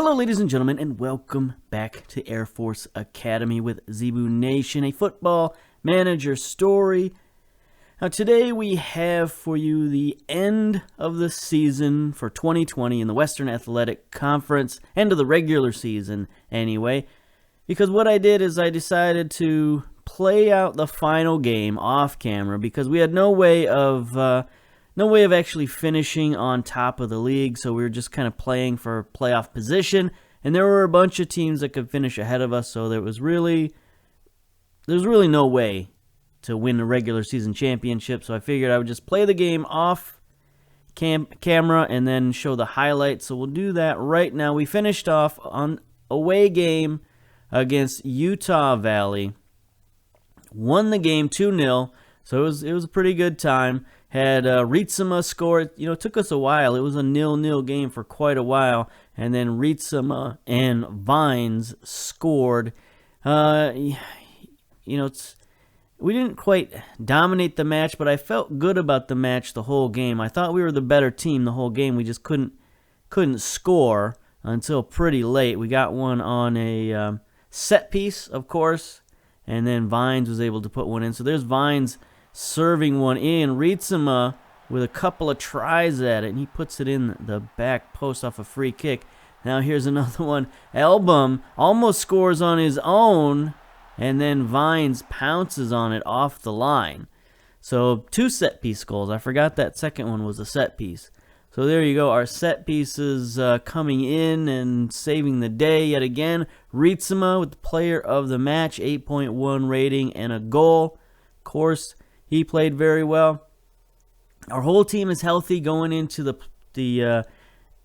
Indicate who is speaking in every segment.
Speaker 1: Hello, ladies and gentlemen, and welcome back to Air Force Academy with Zebu Nation, a football manager story. Now, today we have for you the end of the season for 2020 in the Western Athletic Conference, end of the regular season anyway, because what I did is I decided to play out the final game off camera because we had no way of actually finishing on top of the league, so we were just kind of playing for playoff position, and there were a bunch of teams that could finish ahead of us, so there was really no way to win the regular season championship, so I figured I would just play the game off camera and then show the highlights, so we'll do that right now. We finished off on away game against Utah Valley, won the game 2-0, so it was a pretty good time. Had Ritsema score. It took us a while. It was a 0-0 game for quite a while. And then Ritsema and Vines scored. We didn't quite dominate the match, but I felt good about the match the whole game. I thought we were the better team the whole game. We just couldn't score until pretty late. We got one on a set piece, of course, and then Vines was able to put one in. So there's Vines serving one in. Ritsema with a couple of tries at it, and he puts it in the back post off a free kick. Now here's another one. Album almost scores on his own, and then Vines pounces on it off the line. So 2 set-piece goals. I forgot that second one was a set-piece. So there you go. Our set pieces coming in and saving the day yet again. Ritsema with the player of the match, 8.1 rating and a goal. Of course, he played very well. Our whole team is healthy going into the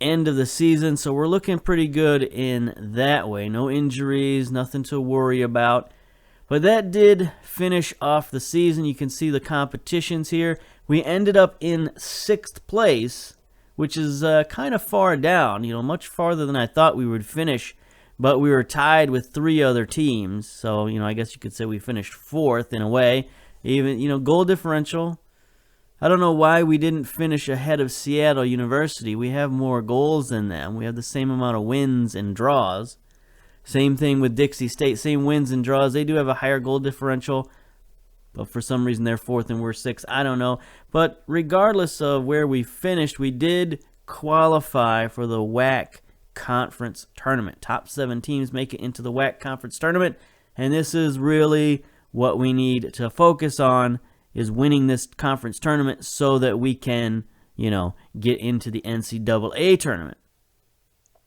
Speaker 1: end of the season, so we're looking pretty good in that way. No injuries, nothing to worry about. But that did finish off the season. You can see the competitions here. We ended up in 6th place, which is kind of far down, much farther than I thought we would finish. But we were tied with 3 other teams, so I guess you could say we finished 4th in a way. Even, goal differential. I don't know why we didn't finish ahead of Seattle University. We have more goals than them. We have the same amount of wins and draws. Same thing with Dixie State. Same wins and draws. They do have a higher goal differential, but for some reason they're 4th and we're 6th. I don't know. But regardless of where we finished, we did qualify for the WAC Conference Tournament. Top 7 teams make it into the WAC Conference Tournament, and this is really what we need to focus on, is winning this conference tournament so that we can, get into the NCAA tournament.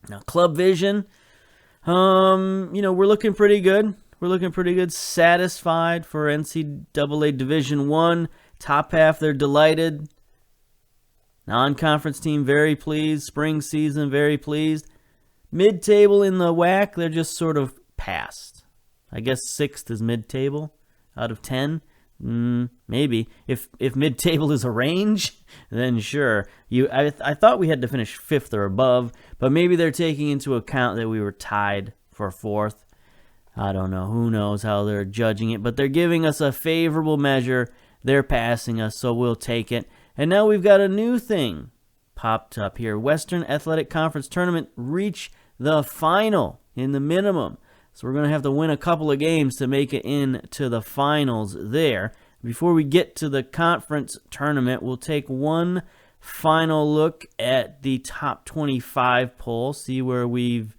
Speaker 1: Now, Club Vision, we're looking pretty good. We're looking pretty good. Satisfied for NCAA Division I. Top half, they're delighted. Non-conference team, very pleased. Spring season, very pleased. Mid-table in the WAC, they're just sort of passed. I guess 6th is mid-table out of 10. Maybe. If mid-table is a range, then sure. I thought we had to finish 5th or above, but maybe they're taking into account that we were tied for 4th. I don't know. Who knows how they're judging it, but they're giving us a favorable measure. They're passing us, so we'll take it. And now we've got a new thing popped up here. Western Athletic Conference Tournament, reach the final in the minimum. So we're going to have to win a couple of games to make it into the finals there. Before we get to the conference tournament, we'll take one final look at the top 25 poll, see where we've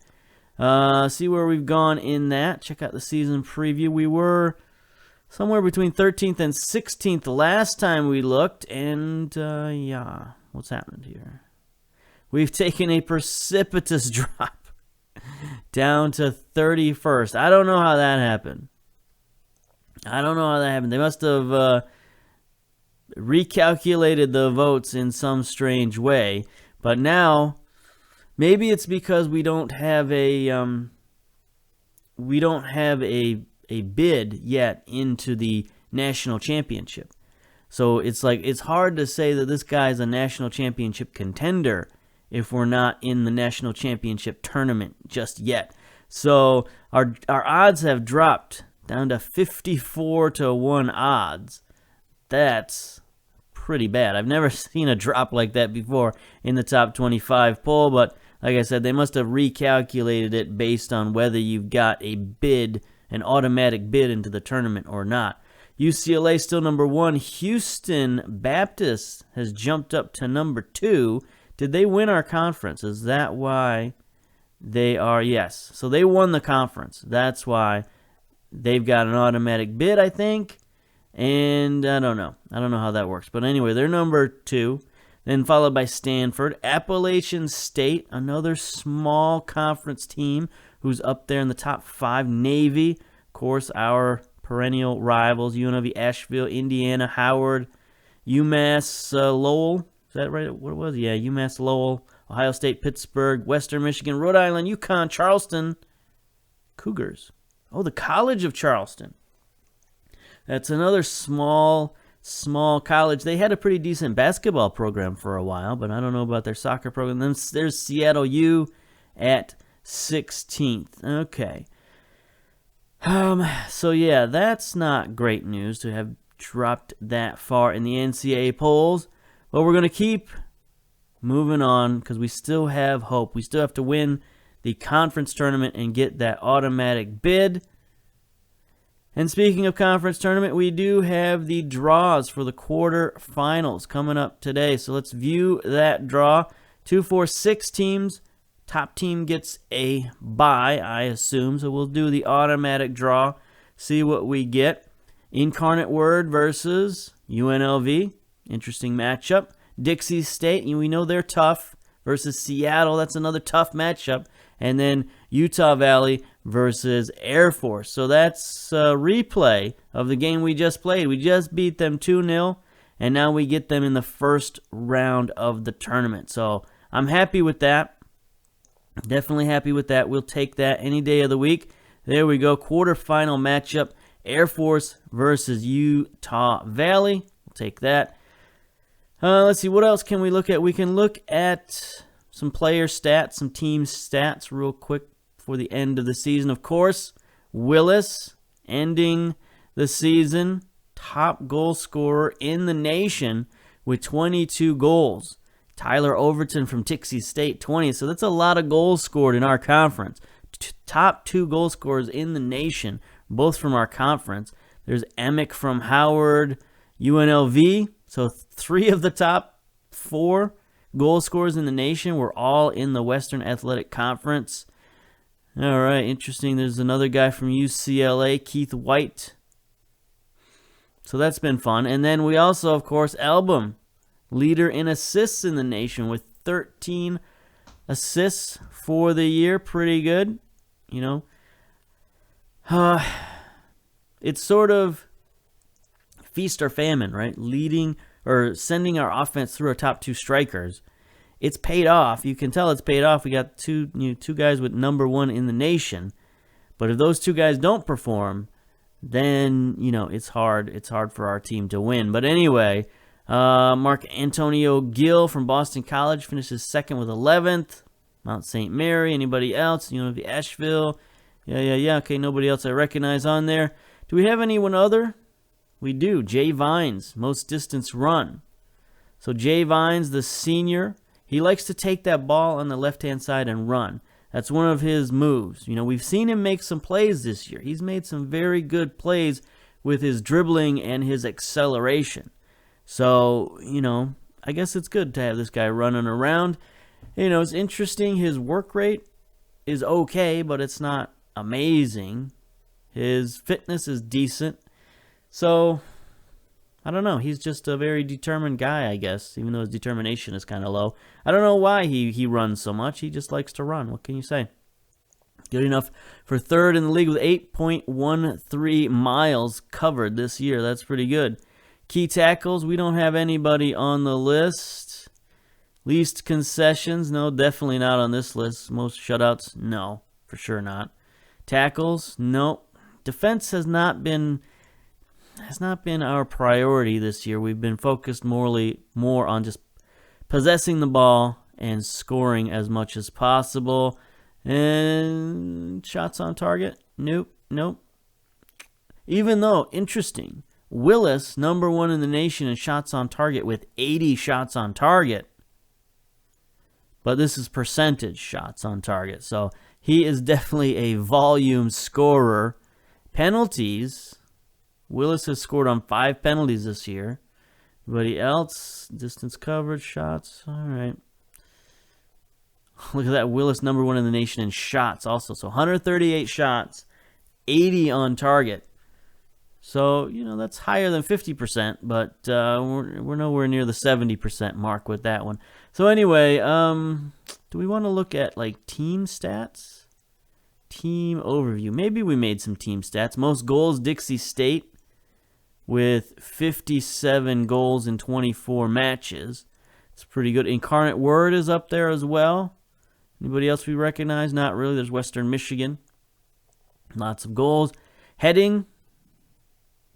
Speaker 1: gone in that. Check out the season preview. We were somewhere between 13th and 16th last time we looked, and what's happened here? We've taken a precipitous drop down to 31st. I don't know how that happened. They must have recalculated the votes in some strange way. But now, maybe it's because we don't have a bid yet into the national championship. So it's hard to say that this guy's a national championship contender if we're not in the national championship tournament just yet. So our odds have dropped down to 54-1 odds. That's pretty bad. I've never seen a drop like that before in the top 25 poll, but like I said, they must have recalculated it based on whether you've got a bid, an automatic bid into the tournament or not. UCLA still number 1. Houston Baptist has jumped up to number 2. Did they win our conference? Is that why they are? Yes. So they won the conference. That's why they've got an automatic bid, I think. And I don't know. I don't know how that works. But anyway, they're number 2. Then followed by Stanford. Appalachian State, another small conference team who's up there in the top 5. Navy, of course, our perennial rivals. UNLV, Asheville, Indiana, Howard, UMass Lowell. Is that right? What it was? Yeah, UMass Lowell, Ohio State, Pittsburgh, Western Michigan, Rhode Island, UConn, Charleston, Cougars. Oh, the College of Charleston. That's another small college. They had a pretty decent basketball program for a while, but I don't know about their soccer program. Then there's Seattle U at 16th. Okay. So yeah, that's not great news to have dropped that far in the NCAA polls. But we're going to keep moving on because we still have hope. We still have to win the conference tournament and get that automatic bid. And speaking of conference tournament, we do have the draws for the quarterfinals coming up today. So let's view that draw. 2, 4, 6 teams. Top team gets a bye, I assume. So we'll do the automatic draw, see what we get. Incarnate Word versus UNLV. Interesting matchup. Dixie State, we know they're tough, versus Seattle. That's another tough matchup. And then Utah Valley versus Air Force. So that's a replay of the game we just played. We just beat them 2-0, and now we get them in the first round of the tournament. So I'm happy with that. Definitely happy with that. We'll take that any day of the week. There we go. Quarterfinal matchup. Air Force versus Utah Valley. We'll take that. Let's see. What else can we look at? We can look at some player stats, some team stats real quick for the end of the season. Of course, Willis ending the season top goal scorer in the nation with 22 goals. Tyler Overton from Dixie State, 20. So that's a lot of goals scored in our conference. Top 2 goal scorers in the nation, both from our conference. There's Emick from Howard, UNLV. So 3 of the top 4 goal scorers in the nation were all in the Western Athletic Conference. All right, interesting. There's another guy from UCLA, Keith White. So that's been fun. And then we also, of course, Album, leader in assists in the nation with 13 assists for the year. Pretty good, It's sort of feast or famine, right? Leading or sending our offense through our top 2 strikers. It's paid off. You can tell it's paid off. We got two guys with number 1 in the nation. But if those 2 guys don't perform, then, it's hard. It's hard for our team to win. But anyway, Mark Antonio Gill from Boston College finishes second with 11th. Mount St. Mary. Anybody else? The Asheville. Yeah. Okay, nobody else I recognize on there. Do we have anyone other? We do. Jay Vines, most distance run. So Jay Vines, the senior, he likes to take that ball on the left-hand side and run. That's one of his moves. We've seen him make some plays this year. He's made some very good plays with his dribbling and his acceleration. So, I guess it's good to have this guy running around. It's interesting. His work rate is okay, but it's not amazing. His fitness is decent. So, I don't know. He's just a very determined guy, I guess, even though his determination is kind of low. I don't know why he runs so much. He just likes to run. What can you say? Good enough for 3rd in the league with 8.13 miles covered this year. That's pretty good. Key tackles, we don't have anybody on the list. Least concessions, no, definitely not on this list. Most shutouts, no, for sure not. Tackles, no. Defense has not been our priority this year. We've been focused more on just possessing the ball and scoring as much as possible. And shots on target? Nope. Even though, interesting, Willis, number 1 in the nation in shots on target with 80 shots on target. but this is percentage shots on target. So he is definitely a volume scorer. Penalties. Willis has scored on 5 penalties this year. Everybody else, distance coverage, shots. All right. Look at that. Willis, number 1 in the nation in shots also. So 138 shots, 80 on target. So, you know, that's higher than 50%, but we're nowhere near the 70% mark with that one. So anyway, do we want to look at, like, team stats? Team overview. Maybe we made some team stats. Most goals, Dixie State, with 57 goals in 24 matches. It's pretty good. Incarnate Word is up there as well. Anybody else we recognize? Not really. There's Western Michigan. Lots of goals. Heading.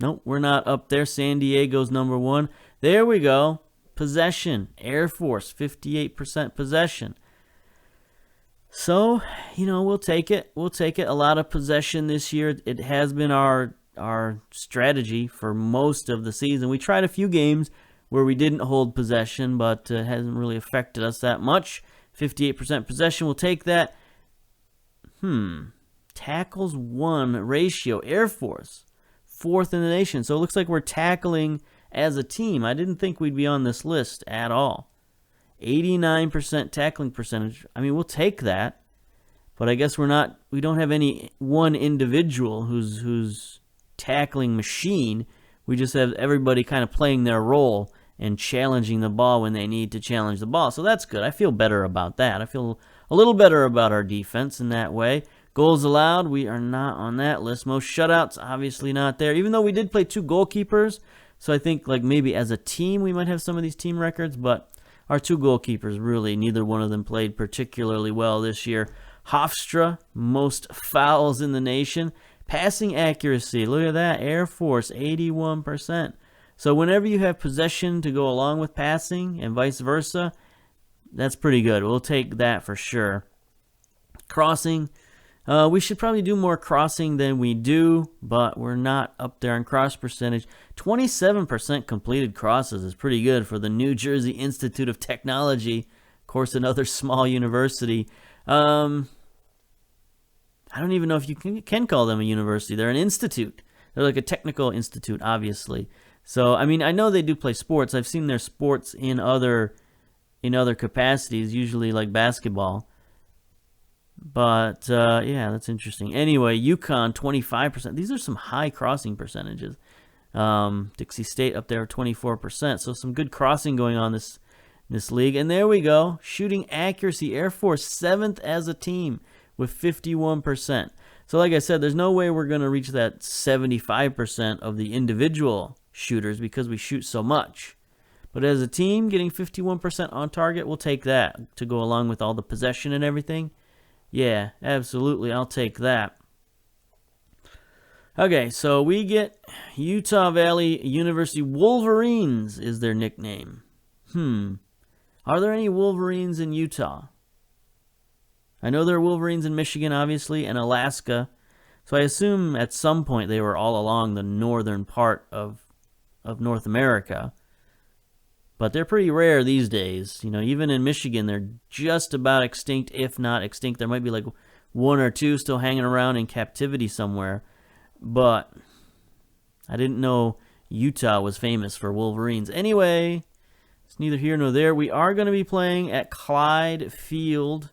Speaker 1: Nope, we're not up there. San Diego's number 1. There we go. Possession. Air Force, 58% possession. So, you know, we'll take it. We'll take it. A lot of possession this year. It has been our strategy for most of the season. We tried a few games where we didn't hold possession, but it hasn't really affected us that much. 58% possession. We'll take that. Tackles 1 ratio. Air Force, 4th in the nation. So it looks like we're tackling as a team. I didn't think we'd be on this list at all. 89% tackling percentage. I mean, we'll take that. But I guess we don't have any one individual who's tackling machine. We just have everybody kind of playing their role and challenging the ball when they need to challenge the ball. So that's good. I feel better about that. I feel a little better about our defense in that way. Goals allowed, we are not on that list. Most shutouts, obviously not there. Even though we did play 2 goalkeepers, so I think like maybe as a team we might have some of these team records, but our 2 goalkeepers, really, neither one of them played particularly well this year. Hofstra, most fouls in the nation. Passing accuracy, look at that. Air Force, 81%. So whenever you have possession to go along with passing and vice versa, that's pretty good. We'll take that for sure. Crossing, we should probably do more crossing than we do, but we're not up there in cross percentage. 27% completed crosses is pretty good for the New Jersey Institute of Technology. Of course, another small university. I don't even know if you can call them a university. They're an institute. They're like a technical institute, obviously. So, I mean, I know they do play sports. I've seen their sports in other capacities, usually like basketball. But, yeah, that's interesting. Anyway, UConn, 25%. These are some high crossing percentages. Dixie State up there, 24%. So some good crossing going on this league. And there we go. Shooting accuracy, Air Force, 7th as a team with 51%. So like I said, there's no way we're going to reach that 75% of the individual shooters because we shoot so much. But as a team, getting 51% on target, we'll take that to go along with all the possession and everything. Yeah, absolutely, I'll take that. Okay, so we get Utah Valley University Wolverines is their nickname. Are there any Wolverines in Utah? I know there are Wolverines in Michigan, obviously, and Alaska. So I assume at some point they were all along the northern part of North America. But they're pretty rare these days. You know, even in Michigan, they're just about extinct, if not extinct. There might be like 1 or 2 still hanging around in captivity somewhere. But I didn't know Utah was famous for Wolverines. Anyway, it's neither here nor there. We are going to be playing at Clyde Field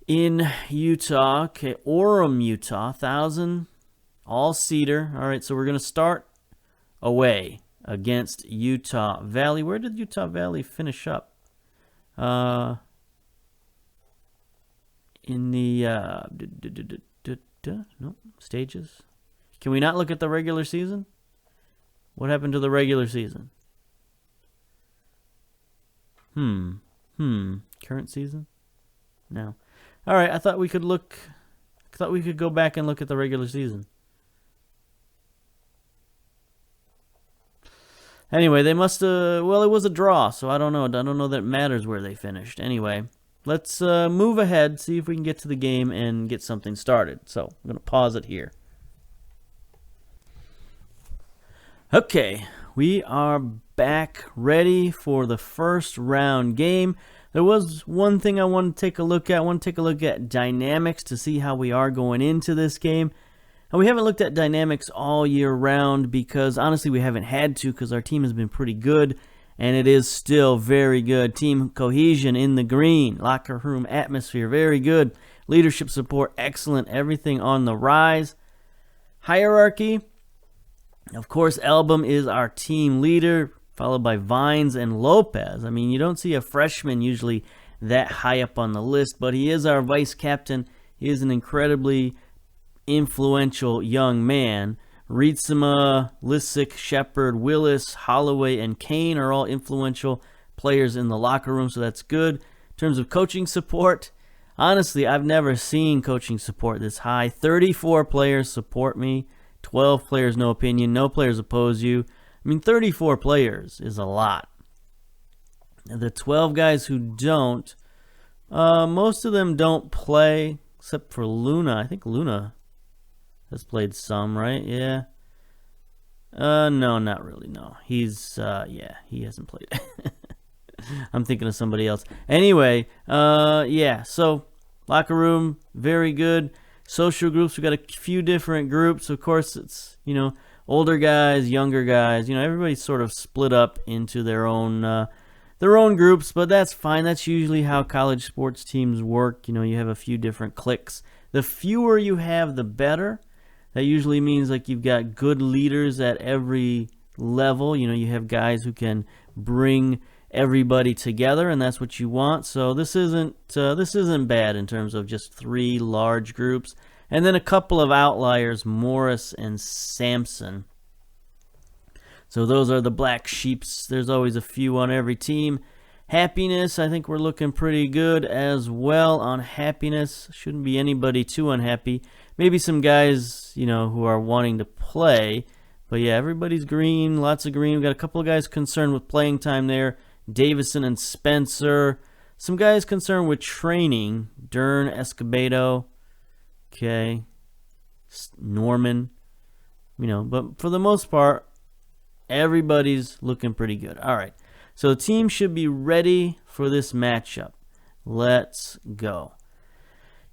Speaker 1: in Utah. Okay, Orem, Utah, 1,000, all cedar. All right, so we're going to start away against Utah Valley. Where did Utah Valley finish up? In the no stages. Can we not look at the regular season? What happened to the regular season? Current season? No. All right, I thought we could look. I thought we could go back and look at the regular season. Anyway, they must have. Well, it was a draw, so I don't know. I don't know that it matters where they finished. Anyway, let's move ahead, see if we can get to the game and get something started. So I'm going to pause it here. Okay, we are back ready for the first round game. There was one thing I want to take a look at. I want to take a look at dynamics to see how we are going into this game. And we haven't looked at dynamics all year round because honestly we haven't had to because our team has been pretty good. And it is still very good. Team cohesion in the green. Locker room atmosphere, very good. Leadership support, excellent. Everything on the rise. Hierarchy. Of course, Album is our team leader, followed by Vines and Lopez. I mean, you don't see a freshman usually that high up on the list, but he is our vice captain. He is an incredibly influential young man. Rietzema, Lissick, Shepard, Willis, Holloway, and Kane are all influential players in the locker room, so that's good. In terms of coaching support, honestly, I've never seen coaching support this high. 34 players support me, 12 players no opinion, no players oppose you. I mean, 34 players is a lot. The 12 guys who don't, most of them don't play, except for Luna. I think Luna has played some, right? Yeah. No, not really, no. He's, yeah, he hasn't played. I'm thinking of somebody else. Anyway, yeah, so locker room, very good. Social groups, we got a few different groups. Of course, it's, you know, older guys, younger guys. You know, everybody's sort of split up into their own groups, but that's fine. That's usually how college sports teams work. You know, you have a few different cliques. The fewer you have, the better. That usually means like you've got good leaders at every level. You know, you have guys who can bring everybody together, and that's what you want. So this isn't bad in terms of just 3 large groups, and then a couple of outliers, Morris and Sampson. So those are the black sheeps. There's always a few on every team. Happiness, I think we're looking pretty good as well on happiness. Shouldn't be anybody too unhappy. Maybe some guys, you know, who are wanting to play. But yeah, everybody's green, lots of green. We've got a couple of guys concerned with playing time there. Davison and Spencer. Some guys concerned with training. Dern, Escobedo. Okay. Norman. You know, but for the most part, everybody's looking pretty good. All right. So the team should be ready for this matchup. Let's go.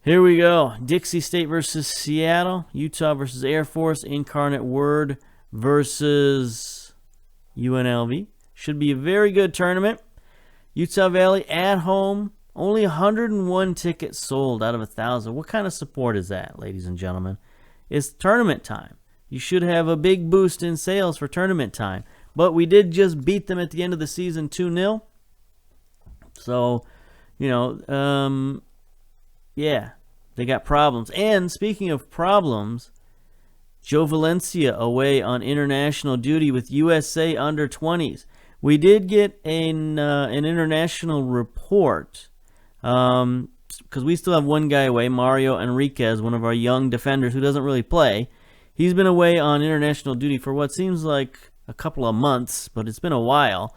Speaker 1: Here we go. Dixie State versus Seattle. Utah versus Air Force. Incarnate Word versus UNLV. Should be a very good tournament. Utah Valley at home. Only 101 tickets sold out of 1,000. What kind of support is that, ladies and gentlemen? It's tournament time. You should have a big boost in sales for tournament time. But we did just beat them at the end of the season 2-0. So, you know, yeah, they got problems. And speaking of problems, Joe Valencia away on international duty with USA under-20s. We did get an international report because we still have one guy away, Mario Enriquez, one of our young defenders who doesn't really play. He's been away on international duty for what seems like a couple of months, but it's been a while.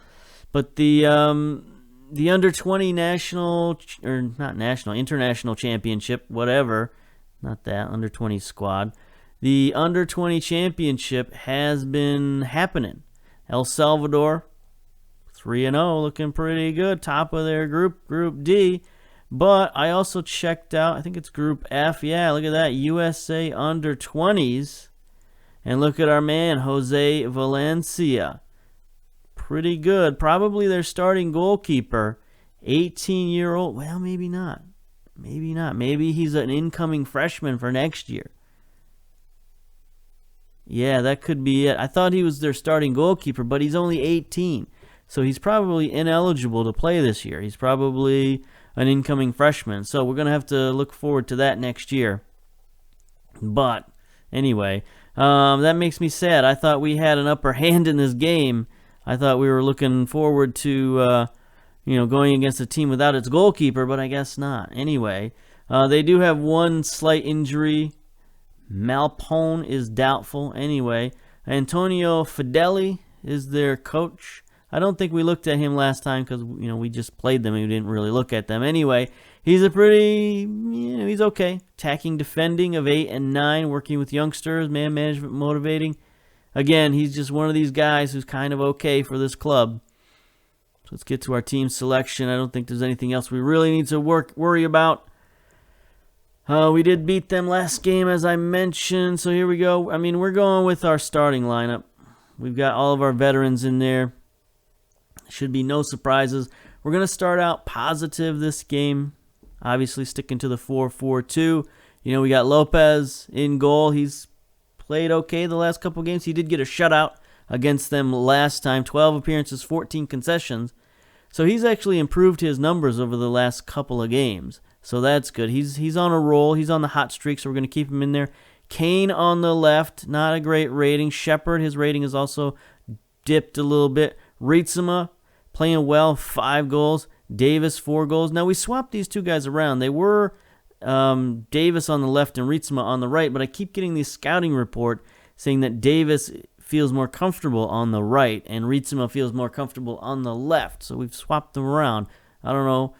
Speaker 1: But the under-20 national, or not national, international championship, whatever, not that, under-20 squad. The under-20 championship has been happening. El Salvador, 3-0, looking pretty good, top of their group, Group D. But I also checked out, I think it's Group F. Yeah, look at that, USA under-20s. And look at our man, Jose Valencia. Pretty good. Probably their starting goalkeeper, 18-year-old. Well, maybe not. Maybe not. Maybe he's an incoming freshman for next year. Yeah, that could be it. I thought he was their starting goalkeeper, but he's only 18. So he's probably ineligible to play this year. He's probably an incoming freshman. So we're going to have to look forward to that next year. But anyway, that makes me sad. I thought we had an upper hand in this game. I thought we were looking forward to, going against a team without its goalkeeper, but I guess not. Anyway, they do have one slight injury. Malpone is doubtful. Anyway, Antonio Fedeli is their coach. I don't think we looked at him last time because, we just played them and we didn't really look at them. Anyway, he's he's okay. Attacking, defending of 8 and 9, working with youngsters, man management, motivating. again, he's just one of these guys who's kind of okay for this club. So let's get to our team selection. I don't think there's anything else we really need to worry about. We did beat them last game, as I mentioned, so here we go. I mean, we're going with our starting lineup. We've got all of our veterans in there. Should be no surprises. We're going to start out positive this game, obviously sticking to the 4-4-2. You know, we got Lopez in goal. He's played okay the last couple games. He did get a shutout against them last time. 12 appearances, 14 concessions. So he's actually improved his numbers over the last couple of games. So that's good. He's on a roll. He's on the hot streak, so we're going to keep him in there. Kane on the left, not a great rating. Shepard, his rating is also dipped a little bit. Rietsema, playing well, 5 goals. Davis, 4 goals. Now, we swapped these two guys around. They were Davis on the left and Rietsema on the right, but I keep getting this scouting report saying that Davis feels more comfortable on the right and Rietsema feels more comfortable on the left. So we've swapped them around. I don't know.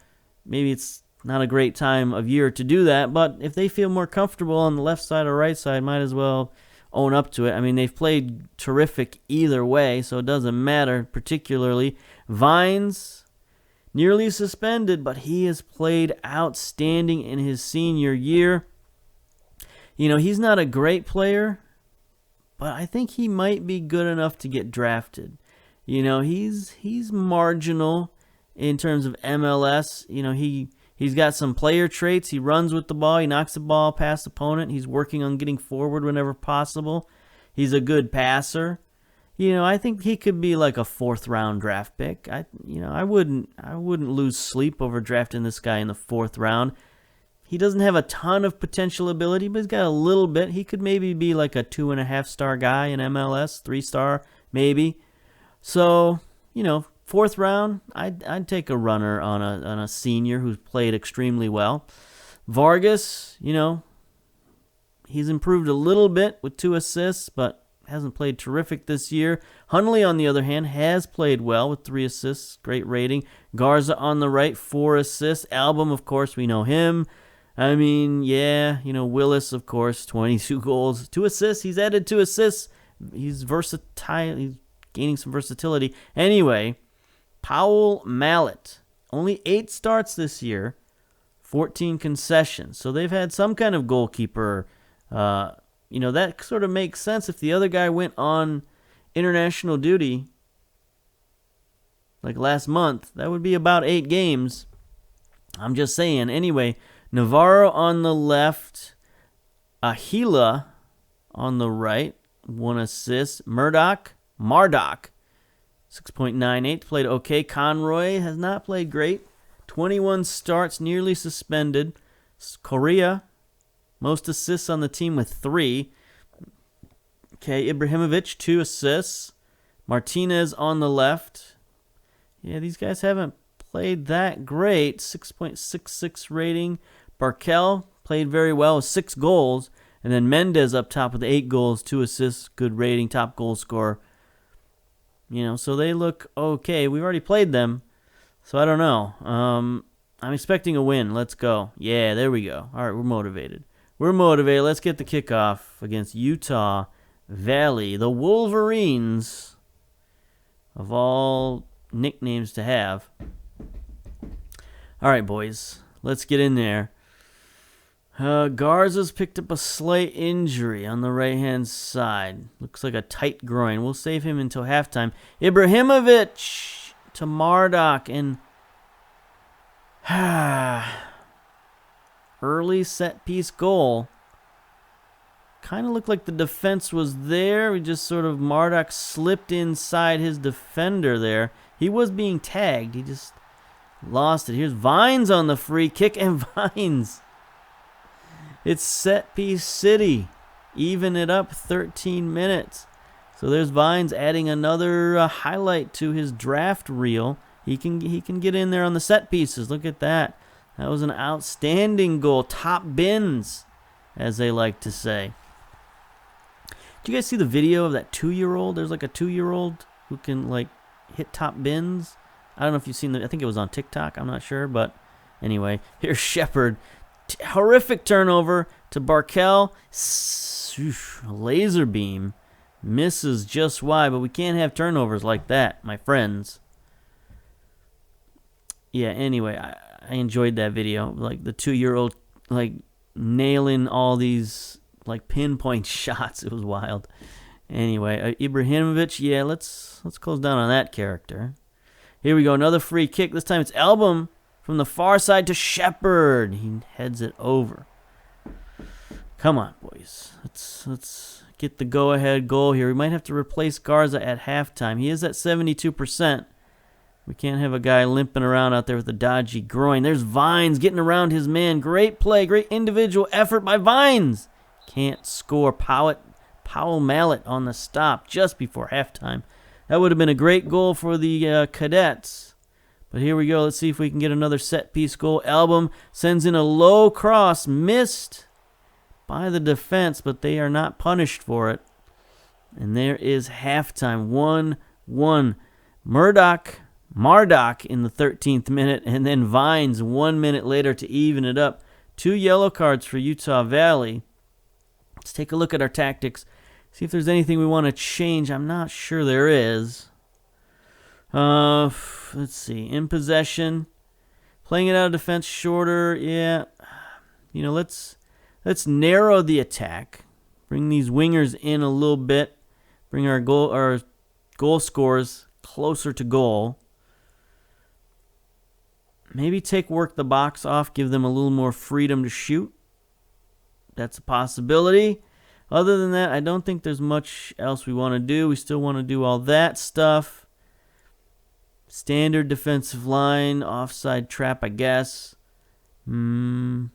Speaker 1: Maybe it's not a great time of year to do that, but if they feel more comfortable on the left side or right side, might as well own up to it. I mean, they've played terrific either way, so it doesn't matter particularly. Vines, nearly suspended, but he has played outstanding in his senior year. You know, he's not a great player, but I think he might be good enough to get drafted. You know, he's marginal in terms of MLS. You know, He's got some player traits. He runs with the ball. He knocks the ball past the opponent. He's working on getting forward whenever possible. He's a good passer. You know, I think he could be like a 4th-round draft pick. I wouldn't lose sleep over drafting this guy in the 4th round. He doesn't have a ton of potential ability, but he's got a little bit. He could maybe be like a 2.5-star guy in MLS, 3-star maybe. So, you know, 4th round, I'd take a runner on a senior who's played extremely well. Vargas, you know, he's improved a little bit with 2 assists, but hasn't played terrific this year. Hunley, on the other hand, has played well with 3 assists, great rating. Garza on the right, 4 assists. Album, of course, we know him. I mean, yeah, you know, Willis, of course, 22 goals, 2 assists. He's added 2 assists. He's versatile. He's gaining some versatility. Anyway, Powell Mallet, only 8 starts this year, 14 concessions. So they've had some kind of goalkeeper. You know, that sort of makes sense. If the other guy went on international duty, like last month, that would be about 8 games. I'm just saying. Anyway, Navarro on the left, Ahila on the right, 1 assist. Mardock, 6.98, played okay. Conroy has not played great. 21 starts, nearly suspended. Correa, most assists on the team with 3. Okay, Ibrahimovic, 2 assists. Martinez on the left. Yeah, these guys haven't played that great. 6.66 rating. Barkel played very well with 6 goals. And then Mendez up top with 8 goals, 2 assists, good rating, top goal scorer. You know, so they look okay. We've already played them, so I don't know. I'm expecting a win. Let's go. Yeah, there we go. All right, we're motivated. Let's get the kickoff against Utah Valley, the Wolverines, of all nicknames to have. All right, boys, let's get in there. Garza's picked up a slight injury on the right-hand side. Looks like a tight groin. We'll save him until halftime. Ibrahimovic to Mardock, and early set-piece goal. Kind of looked like the defense was there. We just sort of, Mardock slipped inside his defender there. He was being tagged. He just lost it. Here's Vines on the free kick, and Vines. It's set-piece city. Even it up, 13 minutes. So there's Vines adding another highlight to his draft reel. He can get in there on the set pieces. Look at that. That was an outstanding goal. Top bins, as they like to say. Did you guys see the video of that 2-year-old? There's like a 2-year-old who can like hit top bins. I don't know if you've seen I think it was on TikTok. I'm not sure, but anyway, here's Shepard. Horrific turnover to Barkel. Laser beam. Misses just wide, but we can't have turnovers like that, my friends. Yeah, anyway, I enjoyed that video. Like the 2-year-old, like nailing all these like pinpoint shots. It was wild. Anyway, Ibrahimovic, yeah, let's close down on that character. Here we go, another free kick. This time it's Album from the far side to Shepard. He heads it over. Come on, boys. Let's get the go-ahead goal here. We might have to replace Garza at halftime. He is at 72%. We can't have a guy limping around out there with a dodgy groin. There's Vines getting around his man. Great play, great individual effort by Vines. Can't score. Powell Mallet on the stop just before halftime. That would have been a great goal for the Cadets. But here we go. Let's see if we can get another set-piece goal. Album sends in a low cross. Missed by the defense, but they are not punished for it. And there is halftime. 1-1. Marduk in the 13th minute, and then Vines 1 minute later to even it up. 2 yellow cards for Utah Valley. Let's take a look at our tactics. See if there's anything we want to change. I'm not sure there is. Let's see. In possession. Playing it out of defense shorter. Yeah. You know, let's narrow the attack. Bring these wingers in a little bit. Bring our goal scorers closer to goal. Maybe work the box off. Give them a little more freedom to shoot. That's a possibility. Other than that, I don't think there's much else we want to do. We still want to do all that stuff. Standard defensive line, offside trap, I guess. Do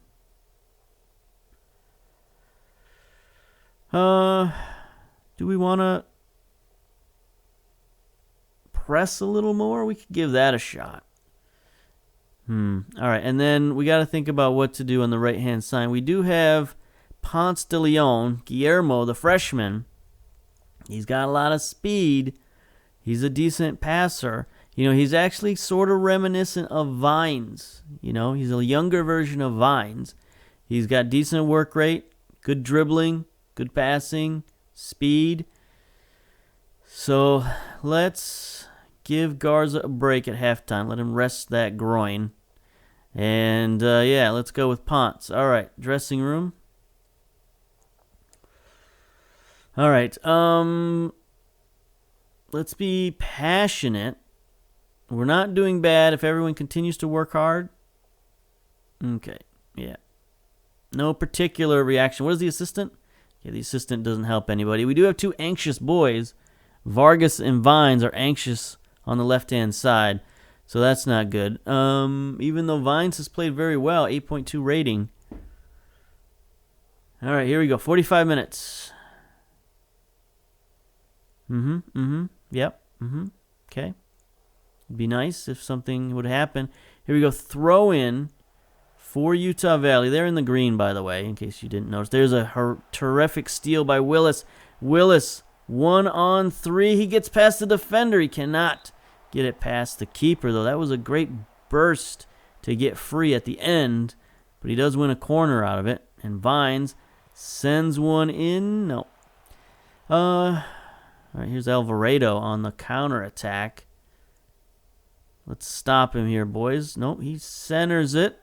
Speaker 1: we want to press a little more? We could give that a shot. All right, and then we got to think about what to do on the right-hand side. We do have Ponce de Leon, Guillermo, the freshman. He's got a lot of speed. He's a decent passer. You know, he's actually sort of reminiscent of Vines. You know, he's a younger version of Vines. He's got decent work rate, good dribbling, good passing, speed. So let's give Garza a break at halftime. Let him rest that groin. And, yeah, let's go with Ponce. All right, dressing room. All right, let's be passionate. We're not doing bad if everyone continues to work hard. Okay, yeah. No particular reaction. What is the assistant? Yeah, the assistant doesn't help anybody. We do have 2 anxious boys. Vargas and Vines are anxious on the left-hand side, so that's not good. Even though Vines has played very well, 8.2 rating. All right, here we go. 45 minutes. Yep. Okay. It'd be nice if something would happen. Here we go. Throw in for Utah Valley. They're in the green, by the way, in case you didn't notice. There's a terrific steal by Willis. Willis, 1-on-3. He gets past the defender. He cannot get it past the keeper, though. That was a great burst to get free at the end, but he does win a corner out of it. And Vines sends one in. No. All right, here's Alvarado on the counterattack. Let's stop him here, boys. Nope, he centers it.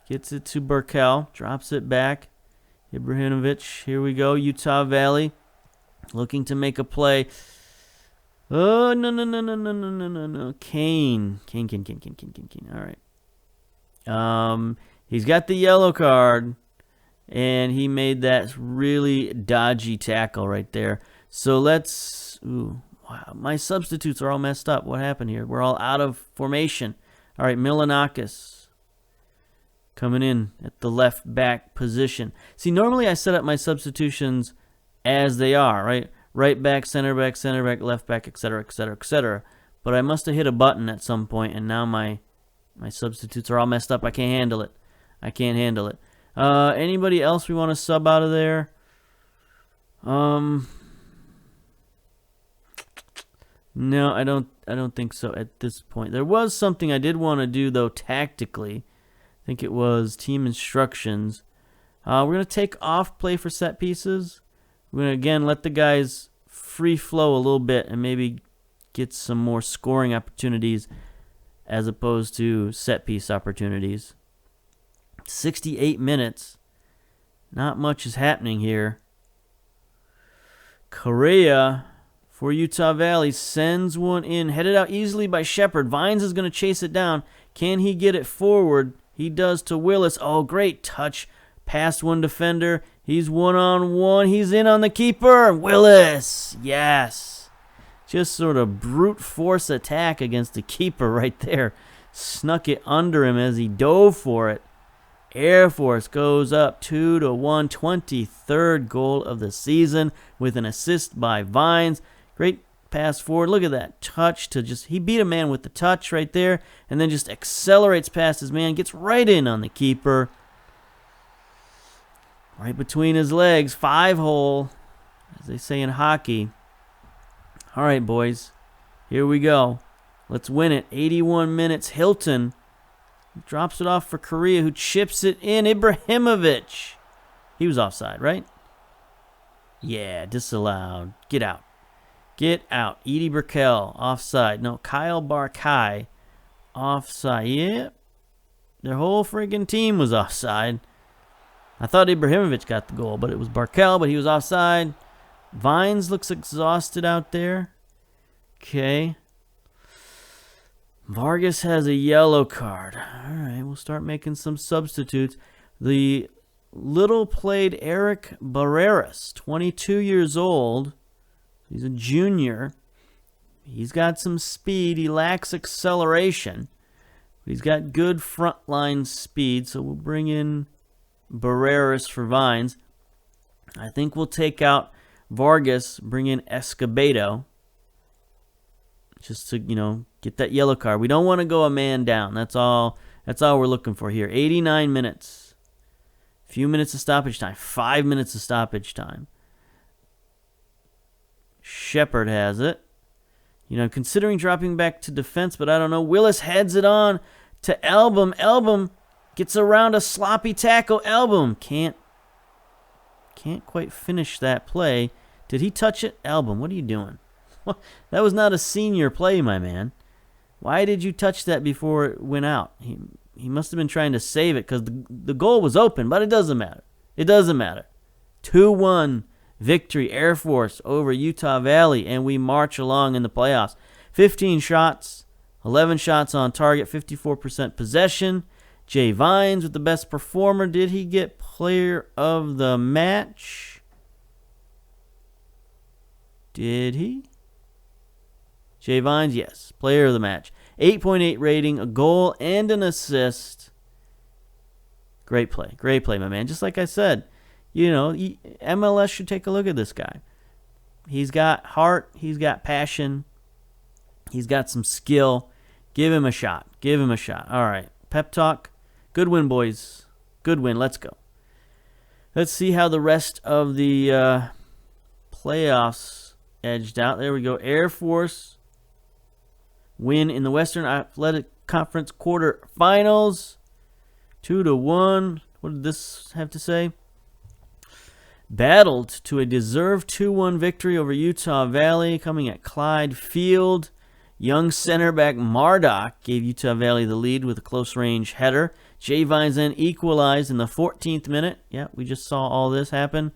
Speaker 1: Gets it to Burkell. Drops it back. Ibrahimovic. Here we go. Utah Valley looking to make a play. Oh, no. Kane. All right. He's got the yellow card, and he made that really dodgy tackle right there. So let's... Ooh, wow, my substitutes are all messed up. What happened here? We're all out of formation. All right, Milanakis coming in at the left back position. See, normally I set up my substitutions as they are, right? Right back, center back, left back, etc., etc., etc. But I must have hit a button at some point, and now my substitutes are all messed up. I can't handle it. Anybody else we want to sub out of there? No, I don't think so at this point. There was something I did want to do, though, tactically. I think it was team instructions. We're going to take off play for set pieces. We're going to, again, let the guys free flow a little bit and maybe get some more scoring opportunities as opposed to set piece opportunities. 68 minutes. Not much is happening here. Correa for Utah Valley sends one in. Headed out easily by Shepard. Vines is going to chase it down. Can he get it forward? He does to Willis. Oh, great touch. Past one defender. He's one-on-one. He's in on the keeper. Willis. Yes. Just sort of brute force attack against the keeper right there. Snuck it under him as he dove for it. Air Force goes up 2-1, 23rd goal of the season with an assist by Vines. Great pass forward. Look at that touch to just, he beat a man with the touch right there and then just accelerates past his man, gets right in on the keeper. Right between his legs, 5-hole, as they say in hockey. All right, boys, here we go. Let's win it. 81 minutes. Hilton drops it off for Correa, who chips it in. Ibrahimovic. He was offside, right? Yeah, disallowed. Get out. Get out. Edie Burkell, offside. No, Kyle Barkai, offside. Yep. Their whole friggin' team was offside. I thought Ibrahimovic got the goal, but it was Barkel, but he was offside. Vines looks exhausted out there. Okay. Vargas has a yellow card. All right, we'll start making some substitutes. The little played Eric Barreras, 22 years old. He's a junior. He's got some speed. He lacks acceleration. But he's got good frontline speed, so we'll bring in Barreras for Vines. I think we'll take out Vargas, bring in Escobedo. Just to, get that yellow card. We don't want to go a man down. That's all we're looking for here. 89 minutes. Few minutes of stoppage time. 5 minutes of stoppage time. Shepard has it. Considering dropping back to defense, but I don't know. Willis heads it on to Album. Album gets around a sloppy tackle. Album can't quite finish that play. Did he touch it? Album, what are you doing? That was not a senior play, my man. Why did you touch that before it went out? He must have been trying to save it because the goal was open, but it doesn't matter. It doesn't matter. 2-1 victory, Air Force over Utah Valley, and we march along in the playoffs. 15 shots, 11 shots on target, 54% possession. Jay Vines with the best performer. Did he get player of the match? Did he? Jay Vines, yes. Player of the match. 8.8 rating, a goal, and an assist. Great play. Great play, my man. Just like I said, MLS should take a look at this guy. He's got heart. He's got passion. He's got some skill. Give him a shot. Give him a shot. All right. Pep talk. Good win, boys. Good win. Let's go. Let's see how the rest of the playoffs edged out. There we go. Air Force win in the Western Athletic Conference quarterfinals. 2-1. What did this have to say? Battled to a deserved 2-1 victory over Utah Valley, coming at Clyde Field. Young center back Marduk gave Utah Valley the lead with a close-range header. Jay Vines then equalized in the 14th minute. Yeah, we just saw all this happen.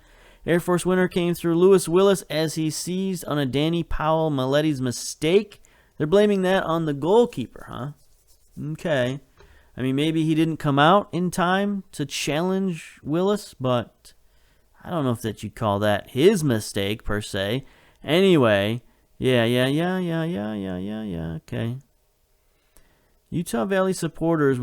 Speaker 1: Air Force winner came through Lewis Willis as he seized on a Danny Powell Maletti's mistake. They're blaming that on the goalkeeper, huh? Okay. I mean, maybe he didn't come out in time to challenge Willis, but I don't know if that you'd call that his mistake, per se. Anyway, yeah, okay. Utah Valley supporters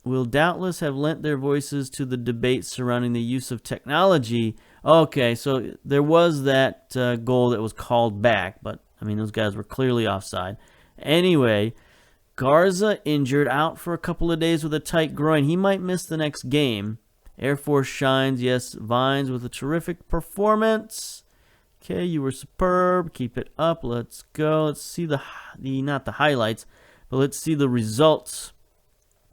Speaker 1: will doubtless have lent their voices to the debate surrounding the use of technology. Okay, so there was that goal that was called back, but, I mean, those guys were clearly offside. Anyway, Garza injured, out for a couple of days with a tight groin. He might miss the next game. Air Force shines, yes. Vines with a terrific performance. Okay, you were superb. Keep it up. Let's go. Let's see the not the highlights, but let's see the results.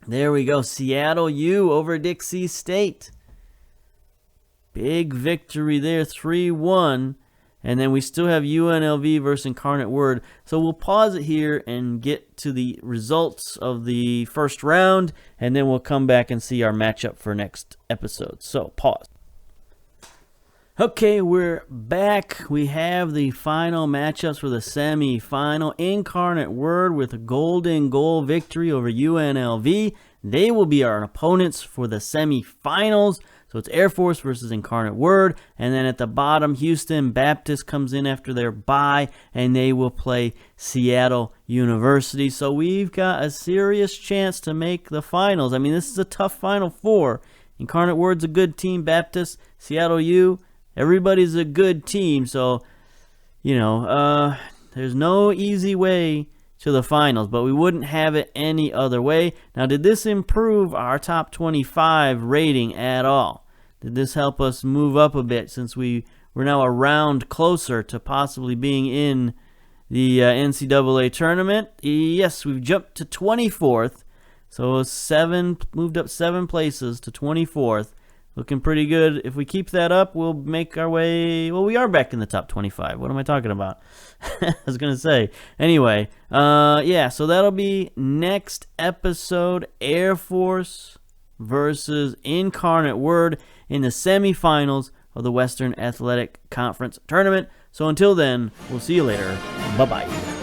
Speaker 1: There we go. Seattle U over Dixie State. Big victory there, 3-1. And then we still have UNLV versus Incarnate Word. So we'll pause it here and get to the results of the first round, and then we'll come back and see our matchup for next episode. So pause. Okay, we're back. We have the final matchups for the semi-final. Incarnate Word with a golden goal victory over UNLV. They will be our opponents for the semi-finals. So it's Air Force versus Incarnate Word. And then at the bottom, Houston Baptist comes in after their bye, and they will play Seattle University. So we've got a serious chance to make the finals. I mean, this is a tough Final Four. Incarnate Word's a good team. Baptist, Seattle U, everybody's a good team. So, there's no easy way to the finals, but we wouldn't have it any other way. Now, did this improve our top 25 rating at all? Did this help us move up a bit since we're now a round closer to possibly being in the NCAA tournament? Yes, we've jumped to 24th. So moved up 7 places to 24th. Looking pretty good. If we keep that up, we'll make our way. Well, we are back in the top 25. What am I talking about? I was going to say. Anyway, so that'll be next episode. Air Force versus Incarnate Word in the semifinals of the Western Athletic Conference Tournament. So until then, we'll see you later. Bye-bye.